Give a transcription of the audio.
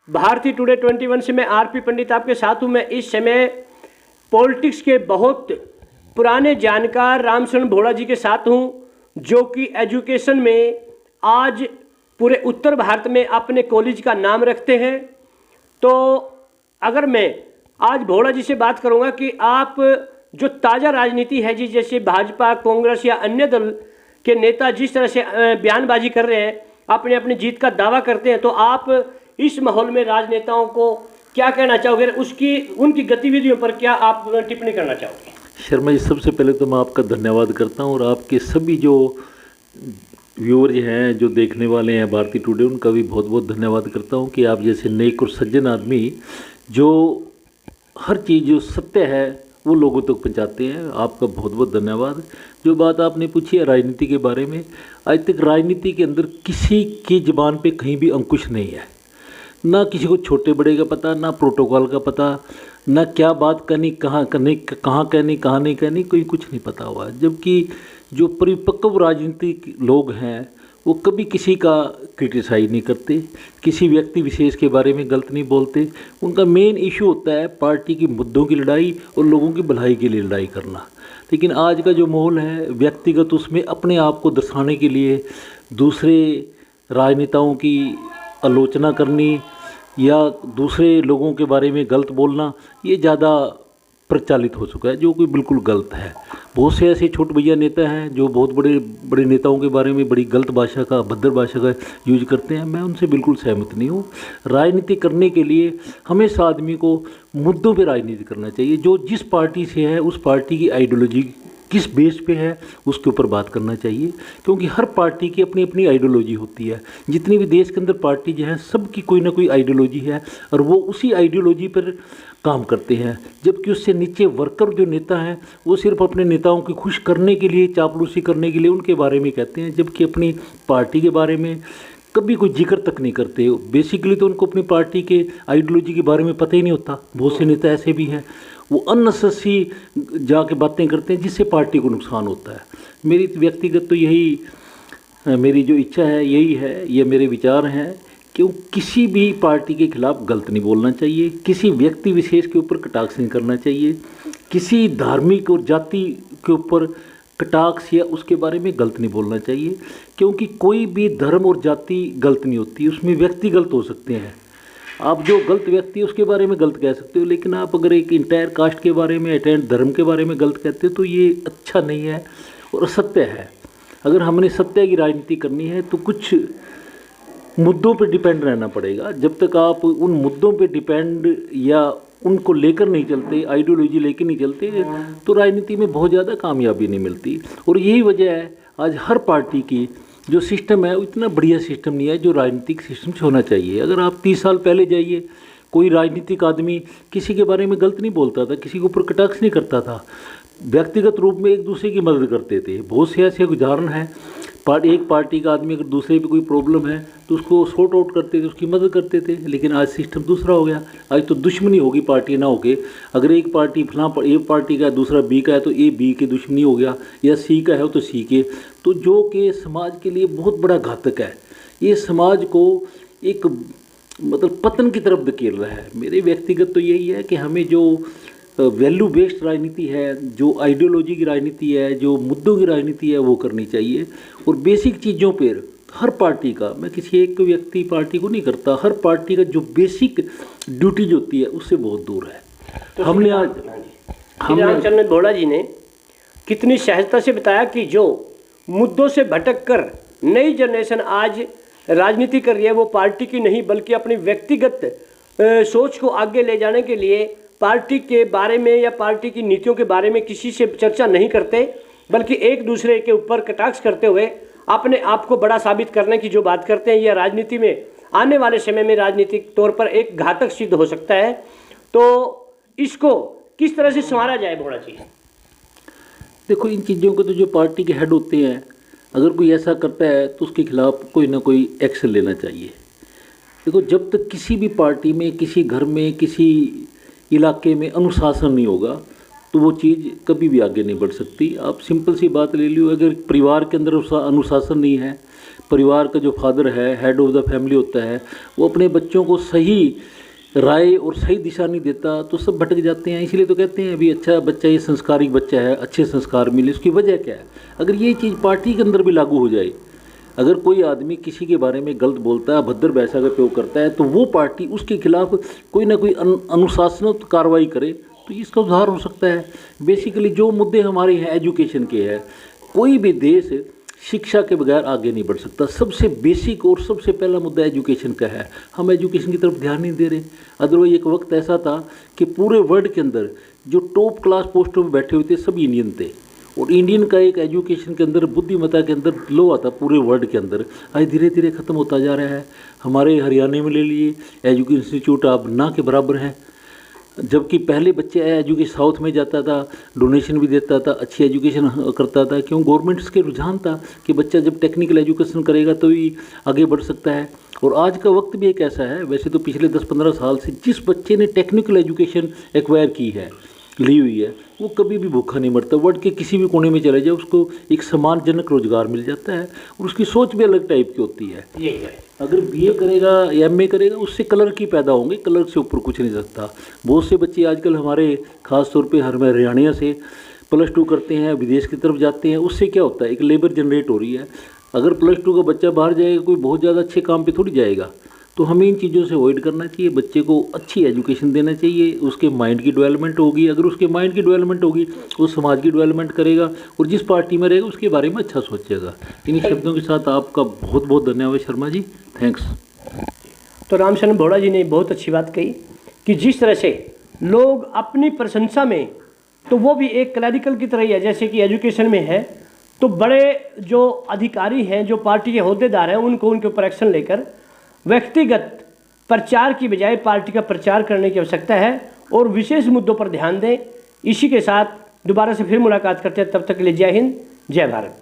भारतीय टुडे 21 से मैं आरपी पंडित आपके साथ हूँ। मैं इस समय पॉलिटिक्स के बहुत पुराने जानकार रामशरण भोड़ा जी के साथ हूँ, जो कि एजुकेशन में आज पूरे उत्तर भारत में अपने कॉलेज का नाम रखते हैं। तो अगर मैं आज भोड़ा जी से बात करूँगा कि आप जो ताज़ा राजनीति है जी, जैसे भाजपा, कांग्रेस या अन्य दल के नेता जिस तरह से बयानबाजी कर रहे हैं, अपने अपनी जीत का दावा करते हैं, तो आप इस माहौल में राजनेताओं को क्या कहना चाहोगे? उनकी गतिविधियों पर क्या आप टिप्पणी करना चाहोगे? शर्मा जी, सबसे पहले तो मैं आपका धन्यवाद करता हूं और आपके सभी जो व्यूअर हैं, जो देखने वाले हैं भारतीय टुडे, उनका भी बहुत बहुत धन्यवाद करता हूं कि आप जैसे नेक और सज्जन आदमी जो हर चीज़ जो सत्य है वो लोगों तक पहुंचाते हैं। आपका बहुत बहुत धन्यवाद। जो बात आपने पूछी है राजनीति के बारे में, आज तक राजनीति के अंदर किसी की ज़बान पे कहीं भी अंकुश नहीं है। ना किसी को छोटे बड़े का पता, ना प्रोटोकॉल का पता, ना क्या बात करनी, कहाँ करनी, कहाँ कहनी, कहाँ नहीं कहनी, कोई कुछ नहीं पता हुआ। जबकि जो परिपक्व राजनीतिक लोग हैं वो कभी किसी का क्रिटिसाइज नहीं करते, किसी व्यक्ति विशेष के बारे में गलत नहीं बोलते। उनका मेन इशू होता है पार्टी की मुद्दों की लड़ाई और लोगों की भलाई के लिए लड़ाई करना। लेकिन आज का जो माहौल है व्यक्तिगत, उसमें अपने आप को दर्शाने के लिए दूसरे राजनेताओं की आलोचना करनी या दूसरे लोगों के बारे में गलत बोलना, ये ज़्यादा प्रचलित हो चुका है, जो कि बिल्कुल गलत है। बहुत से ऐसे छोटे भैया नेता हैं जो बहुत बड़े बड़े नेताओं के बारे में बड़ी गलत भाषा का, अभद्र भाषा का यूज करते हैं। मैं उनसे बिल्कुल सहमत नहीं हूँ। राजनीति करने के लिए हमेशा आदमी को मुद्दों पर राजनीति करना चाहिए। जो जिस पार्टी से है उस पार्टी की आइडियोलॉजी किस बेस पे है उसके ऊपर बात करना चाहिए, क्योंकि हर पार्टी की अपनी अपनी आइडियोलॉजी होती है। जितनी भी देश के अंदर पार्टी जो है सबकी कोई ना कोई आइडियोलॉजी है और वो उसी आइडियोलॉजी पर काम करते हैं। जबकि उससे नीचे वर्कर जो नेता हैं वो सिर्फ अपने नेताओं को खुश करने के लिए, चापलूसी करने के लिए उनके बारे में कहते हैं, जबकि अपनी पार्टी के बारे में कभी कोई जिक्र तक नहीं करते। बेसिकली तो उनको अपनी पार्टी के आइडियोलॉजी के बारे में पता ही नहीं होता। बहुत से नेता ऐसे भी हैं, वो अननेसेसरी जाके बातें करते हैं जिससे पार्टी को नुकसान होता है। मेरी व्यक्तिगत तो यही, मेरी जो इच्छा है यही है, ये मेरे विचार हैं कि किसी भी पार्टी के खिलाफ गलत नहीं बोलना चाहिए, किसी व्यक्ति विशेष के ऊपर कटाक्ष नहीं करना चाहिए, किसी धार्मिक और जाति के ऊपर कटाक्ष या उसके बारे में गलत नहीं बोलना चाहिए, क्योंकि कोई भी धर्म और जाति गलत नहीं होती, उसमें व्यक्ति गलत हो सकते हैं। आप जो गलत व्यक्ति है उसके बारे में गलत कह सकते हो, लेकिन आप अगर एक इंटायर कास्ट के बारे में, इंटायर धर्म के बारे में गलत कहते हो तो ये अच्छा नहीं है और असत्य है। अगर हमने सत्य की राजनीति करनी है तो कुछ मुद्दों पर डिपेंड रहना पड़ेगा। जब तक आप उन मुद्दों पर डिपेंड या उनको लेकर नहीं चलते, आइडियोलॉजी लेकर नहीं चलते, तो राजनीति में बहुत ज़्यादा कामयाबी नहीं मिलती। और यही वजह है आज हर पार्टी की जो सिस्टम है वो इतना बढ़िया सिस्टम नहीं है जो राजनीतिक सिस्टम से होना चाहिए। अगर आप 30 साल पहले जाइए, कोई राजनीतिक आदमी किसी के बारे में गलत नहीं बोलता था, किसी के ऊपर कटाक्ष नहीं करता था, व्यक्तिगत रूप में एक दूसरे की मदद करते थे। बहुत से ऐसे उदाहरण हैं, एक पार्टी का आदमी अगर दूसरे पे कोई प्रॉब्लम है तो उसको सॉर्ट आउट करते थे, उसकी मदद करते थे। लेकिन आज सिस्टम दूसरा हो गया। आज तो दुश्मनी होगी पार्टी ना होके, अगर एक पार्टी ए पार्टी का है, दूसरा बी का है, तो ए बी के दुश्मनी हो गया, या सी का है तो सी के, तो जो कि समाज के लिए बहुत बड़ा घातक है। ये समाज को एक मतलब पतन की तरफ धकेल रहा है। मेरे व्यक्तिगत तो यही है कि हमें जो वैल्यू बेस्ड राजनीति है, जो आइडियोलॉजी की राजनीति है, जो मुद्दों की राजनीति है, वो करनी चाहिए। और बेसिक चीज़ों पर हर पार्टी का, मैं किसी एक व्यक्ति पार्टी को नहीं करता, हर पार्टी का जो बेसिक ड्यूटीज होती है उससे बहुत दूर है। तो हमने रामचरण भोड़ा जी ने कितनी सहजता से बताया कि जो मुद्दों से भटक कर नई जनरेशन आज राजनीति कर रही है वो पार्टी की नहीं बल्कि अपनी व्यक्तिगत सोच को आगे ले जाने के लिए पार्टी के बारे में या पार्टी की नीतियों के बारे में किसी से चर्चा नहीं करते, बल्कि एक दूसरे के ऊपर कटाक्ष करते हुए अपने आप को बड़ा साबित करने की जो बात करते हैं, यह राजनीति में आने वाले समय में राजनीतिक तौर पर एक घातक सिद्ध हो सकता है। तो इसको किस तरह से संवारा जाए भोड़ा जी? देखो, इन चीज़ों को तो जो पार्टी के हेड होते हैं, अगर कोई ऐसा करता है तो उसके खिलाफ कोई ना कोई एक्शन लेना चाहिए। देखो, जब तक किसी भी पार्टी में, किसी घर में, किसी इलाके में अनुशासन नहीं होगा तो वो चीज़ कभी भी आगे नहीं बढ़ सकती। आप सिंपल सी बात ले लो, अगर परिवार के अंदर अनुशासन नहीं है, परिवार का जो फादर है, हेड ऑफ द फैमिली होता है, वो अपने बच्चों को सही राय और सही दिशा नहीं देता तो सब भटक जाते हैं। इसलिए तो कहते हैं अभी अच्छा बच्चा, ये संस्कारिक बच्चा है, अच्छे संस्कार मिले। उसकी वजह क्या है? अगर ये चीज़ पार्टी के अंदर भी लागू हो जाए, अगर कोई आदमी किसी के बारे में गलत बोलता है, अभद्र भाषा का प्रयोग करता है, तो वो पार्टी उसके खिलाफ कोई ना कोई अनुशासनात्मक कार्रवाई करे तो इसका उदाहरण हो सकता है। बेसिकली जो मुद्दे हमारे हैं एजुकेशन के हैं, कोई भी देश शिक्षा के बगैर आगे नहीं बढ़ सकता। सबसे बेसिक और सबसे पहला मुद्दा एजुकेशन का है। हम एजुकेशन की तरफ ध्यान नहीं दे रहे। अदरवाइज एक वक्त ऐसा था कि पूरे वर्ल्ड के अंदर जो टॉप क्लास पोस्टों में बैठे हुए थे सब इंडियन थे, और इंडियन का एक एजुकेशन के अंदर, बुद्धिमत्ता के अंदर लो आता पूरे वर्ल्ड के अंदर। आज धीरे धीरे ख़त्म होता जा रहा है। हमारे हरियाणा में ले लिए, एजुकेशन इंस्टीट्यूट अब ना के बराबर है। जबकि पहले बच्चे एजुकेशन साउथ में जाता था, डोनेशन भी देता था, अच्छी एजुकेशन करता था। क्यों? गवर्नमेंट्स के रुझान था कि बच्चा जब टेक्निकल एजुकेशन करेगा तो ही आगे बढ़ सकता है। और आज का वक्त भी एक ऐसा है, वैसे तो पिछले 10-15 साल से जिस बच्चे ने टेक्निकल एजुकेशन एक्वायर की है, ली हुई है, वो कभी भी भूखा नहीं मरता। वर्ल्ड के किसी भी कोने में चले जाए उसको एक सम्मानजनक रोजगार मिल जाता है, और उसकी सोच भी अलग टाइप की होती है। यही है। अगर बीए करेगा या एमए करेगा, उससे कलर की पैदा होंगे, कलर से ऊपर कुछ नहीं सकता। बहुत से बच्चे आजकल हमारे खास तौर पे हरियाणा से +2 करते हैं, विदेश की तरफ जाते हैं। उससे क्या होता है? एक लेबर जनरेट हो रही है। अगर +2 का बच्चा बाहर जाएगा, कोई बहुत ज़्यादा अच्छे काम पे थोड़ी जाएगा। तो हमें इन चीज़ों से अवॉइड करना चाहिए। बच्चे को अच्छी एजुकेशन देना चाहिए, उसके माइंड की डेवलपमेंट होगी। अगर उसके माइंड की डेवलपमेंट होगी, वो समाज की डेवलपमेंट करेगा, और जिस पार्टी में रहेगा उसके बारे में अच्छा सोचेगा। इन शब्दों के साथ आपका बहुत बहुत धन्यवाद शर्मा जी, थैंक्स। तो रामशरण भोड़ा जी ने बहुत अच्छी बात कही कि जिस तरह से लोग अपनी प्रशंसा में, तो वो भी एक क्लैरिकल की तरह ही है, जैसे कि एजुकेशन में है, तो बड़े जो अधिकारी हैं, जो पार्टी के होद्देदार हैं, उनको उनके ऊपर एक्शन लेकर व्यक्तिगत प्रचार की बजाय पार्टी का प्रचार करने की आवश्यकता है, और विशेष मुद्दों पर ध्यान दें। इसी के साथ दोबारा से फिर मुलाकात करते हैं। तब तक के लिए जय हिंद, जय भारत।